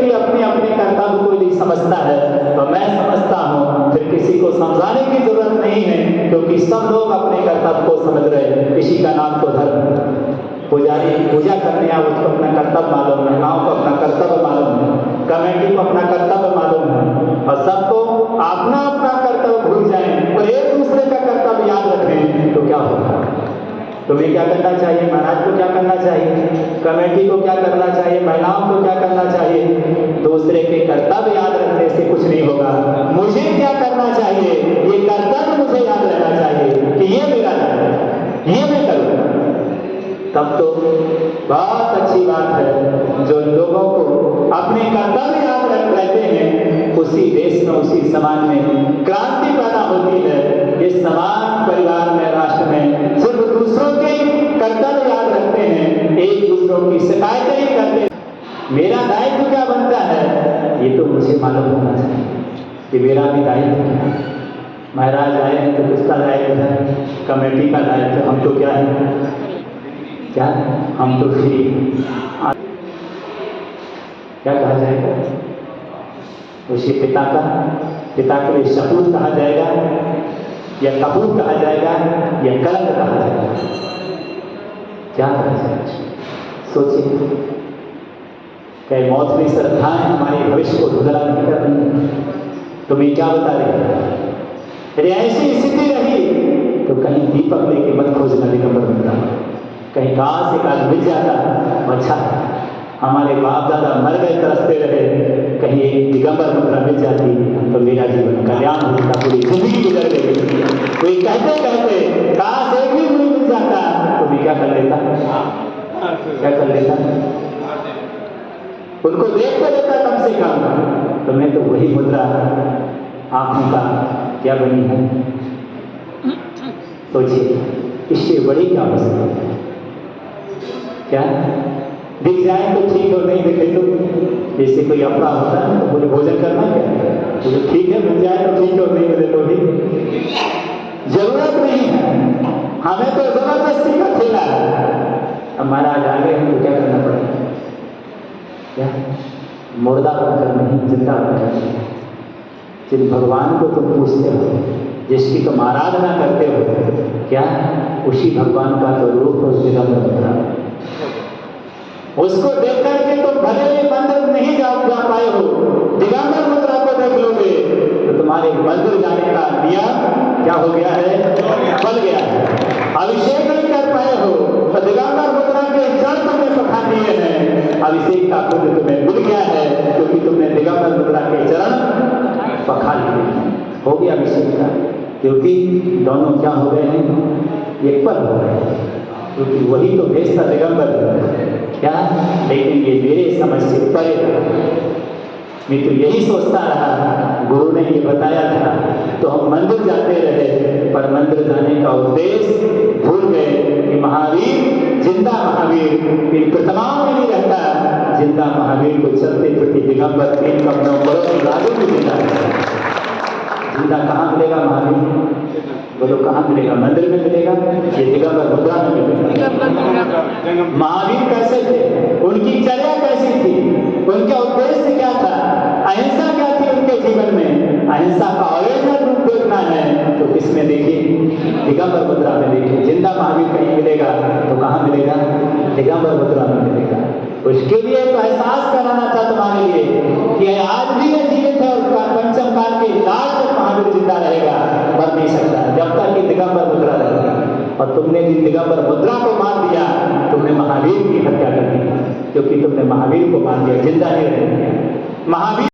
व्यक्ति अपने अपने कर्तव्य को नहीं समझता है, तो मैं समझता हूँ फिर किसी को समझाने की जरूरत नहीं है, क्योंकि सब लोग अपने कर्तव्य को समझ रहे हैं। इसी का नाम तो धर्म। पुजारी पूजा करने आए उसको अपना कर्तव्य मालूम, महिलाओं को अपना कर्तव्य मालूम है, कमेटी को अपना कर्तव्य मालूम है, और सबको अपना अपना कर्तव्य भूल जाए और एक दूसरे का कर्तव्य याद रखें तो क्या होगा? तुम्हें क्या करना चाहिए? महाराज को क्या करना चाहिए? कमेटी को क्या करना चाहिए? महिलाओं को क्या करना चाहिए? दूसरे के कर्तव्य याद रखने से कुछ नहीं होगा। मुझे क्या करना चाहिए? ये कर्तव्य मुझे याद रहना चाहिए कि ये मेरा है, ये मैं करूँगा। तब तो बहुत अच्छी बात है। जो लोगों को अपने कर्तव्य याद रहते हैं, उसी देश में, उसी समाज में क्रांति पैदा होती है। इस समाज, परिवार में, राष्ट्र में सिर्फ दूसरों के कर्तव्य याद रखते हैं, एक दूसरों की शिकायतें ही करते हैं। मेरा दायित्व क्या बनता है ये तो मुझे मालूम होना चाहिए कि मेरा भी दायित्व क्या है। महाराज आए हैं तो किसका दायित्व है? कमेटी का दायित्व। हम तो क्या है? क्या हम तो फ्री। क्या कहा जाएगा? उसी पिता के लिए सपूत कहा जाएगा, या कपूत कहा जाएगा, या कलंक कहा जाएगा? क्या कहा जाएगा? सोचिए। कई मौत की श्रद्धाएं हमारे भविष्य को धुंधला नहीं कर रही। तुम्हें क्या बता रही? यदि ऐसी स्थिति रही तो कहीं दीपक लेके मत खोजना दिगंबर मुद्रा। कहीं कहाँ से काल मिल जाता, अच्छा हमारे बाप दादा मर गए तरसते रहे, कहीं एक दिगंबर मुद्रा मिल जाती तो मेरा जीवन कल्याण होता, पूरी जिंदगी गुजर गई। कोई कहते कहते काश एक भी मुझे मिल जाता तो मैं क्या कर लेता? क्या कर लेता? उनको देखते लेता कम से कम। तो मैं तो वही मुद्रा आंखों का क्या बनी है? सोचिए, इससे बड़ी क्या हो सकती है? क्या दिख जाए तो ठीक, और नहीं दिखे तो जैसे कोई अपना होता है तो मुझे भोजन करना क्या, मुझे ठीक है मिल जाए तो ठीक, और नहीं मिले तो भी जरूरत नहीं है। हमें तो जबरदस्ती का खेला है। अब महाराज आ गए हैं तो क्या करना पड़ेगा? क्या मुर्दा बनकर नहीं, जिंदा बनकर। जिन भगवान को तुम पूछते हो, जिसकी तुम आराधना करते हो, क्या उसी भगवान का तो रूप उस दिगंबर मुद्रा। उसको देख करके तुम भले ही मंदिर नहीं जा पाए हो, दिगंबर मुद्रा को देख लोगे तो तुम्हारे मंदिर जाने का नियम क्या हो गया है? बन गया है। अभिषेक नहीं कर पाए हो तो दिगंबर मुद्रा के जड़ तुमने पखा दिए हैं, अभिषेक का पुण्य तुम्हें मिल गया है, क्योंकि तुमने दिगंबर मुद्रा के चरण पखा लिए। हो गया अभिषेक का, क्योंकि दोनों क्या हो गए हैं? एक पद हो गए हैं, क्योंकि वही तो भेष था दिगंबर क्या। लेकिन ये मेरे समझ से परे था। मैं तो यही सोचता रहा, गुरु ने ये बताया था तो हम मंदिर जाते रहे, पर मंदिर जाने का उद्देश्य भूल गए कि महावीर, जिंदा महावीर इन प्रतिमाओं में नहीं रहता। जिंदा महावीर को चलते फिरते दिगंबर तीन कपड़ों पर लागू भी जिंदा है। जिंदा कहाँ मिलेगा महावीर? बोलो कहाँ मिलेगा? मंदिर में मिलेगा, ये दिगंबर मुद्रा में मिलेगा। महावीर कैसे थे? उनकी चर्या कैसी थी? उनका उद्देश्य क्या था? अहिंसा क्या थी उनके जीवन में? अहिंसा का ओरिजिनल रूप देखना है तो किसमें देखिए? दिगंबर मुद्रा में देखिए। जिंदा महावीर कहीं मिलेगा तो कहाँ मिलेगा? दिगंबर मुद्रा में मिलेगा। उसके लिए तो एहसास कराना था तुम्हारे लिए कि आज भी ये जीवित है, और पंचम काल के लास्ट तक महावीर जिंदा रहेगा, मर नहीं सकता जब तक कि दिगंबर मुद्रा रहेगी। और तुमने जिन दिगंबर मुद्रा को मान दिया, तुमने महावीर की हत्या कर दी, क्योंकि तुमने महावीर को मान दिया, जिंदा नहीं रहेंगे महावीर।